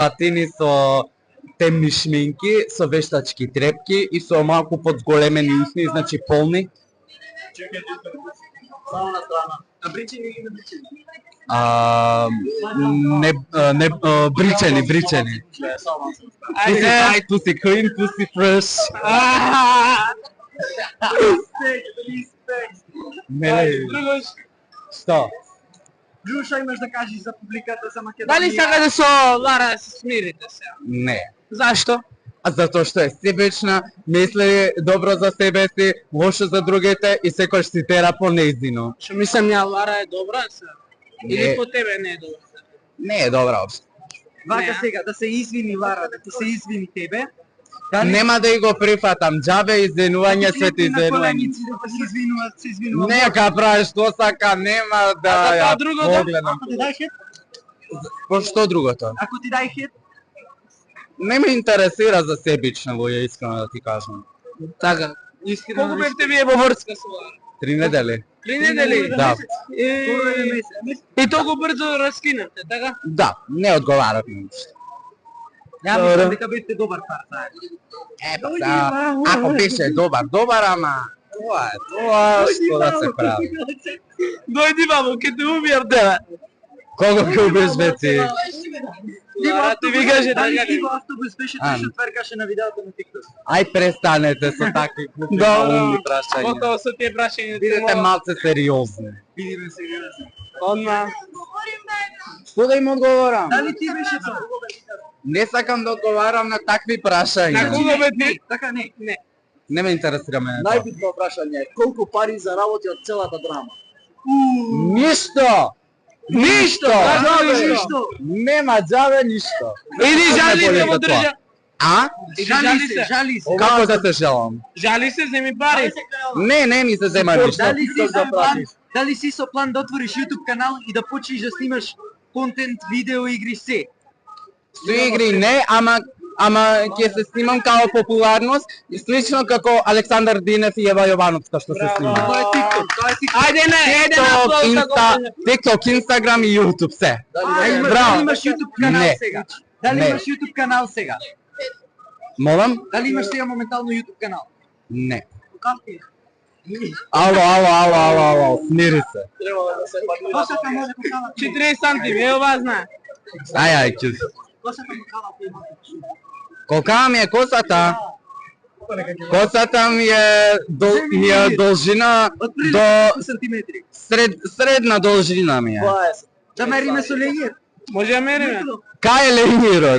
патини со темни шминки, со вештачки трепки и со малку подзголемени усни, значи полни. Само на страна. На бричени или на бричени? Бричени. Pussy tight, pussy clean, pussy fresh. Што? Джуша, имаш да кажеш за публиката за Македонија? Дали сакате со Лара да се смирите сега? Не. Зашто? Затоа што е себечна, мисли добро за себе си, лошо за другите и секој си тера по нејзино. Што мислам ја Лара е добра сега? Или по тебе не е добра? Не е добра општо. Вака сега, да се извини Лара, да ти се извини тебе. Нема да и го прифатам, џабе извинување, свети извинување. Се извинува. Нека прави што сака, нема да ја погледам. Ако ти дај хет? По што другото? Ако ти дај хет? Не ме интересира за себична луѓе, искрено да ти кажам. Така. Колку бевте вие во врска со Лара? 3 недели. 3 недели? Да. И толку брзо раскинавте, така? Да, не одговарав на ништо. Ја мислам дека бевте добар пар заедно. Ако беше добар, ама тоа што да се прави. Дојди мамо, ке те убијам тебе. Кого ќе убиеш бе ти? Лара ти ви каже дали така. Иво автобус беше тој што твркаше на видеото на TikTok? Ај престанете со такви глупи умни прашања. Готово со тие прашања. Бидете малце сериозни. Видиме сега. Одма. Што да им одговорам? Дали ти беше тоа? Не сакам да одговарам на такви На прашања. кого бе ти? Така не. Не. Не ме интересира мене тоа. Најбитно прашање е колку пари заработи од целата драма? Ништо! Ништо! Ништо. Нема џабе ништо. Иди жали се во држа. А? Жали се. Како да се жалам? Жали се, земи пари. Не ми се зема ништо. Дали си со план да отвориш YouTube канал и да почнеш да снимаш контент, видео, игри, се? Со игри не, ама ќе се снимам као популарност, слично како Александар Динев и Ева Јовановска што се снима. Тоа е TikTok, тоа е TikTok. Ајде на TikTok, Instagram и YouTube се. Дали имаш YouTube канал Не. сега? Дали Не. имаш YouTube канал сега? Молам? Дали имаш сега моментално YouTube канал? Не. Какви? Ало, смири се. Косата може покала. 40 сантими, ево вас знае. Ај, ќе. Косата покала. Колка ми е косата? Косата ми е должина до сантиметри. средна должина ми е. Да мериме со лење. Може да мериме? Кај е лењирот?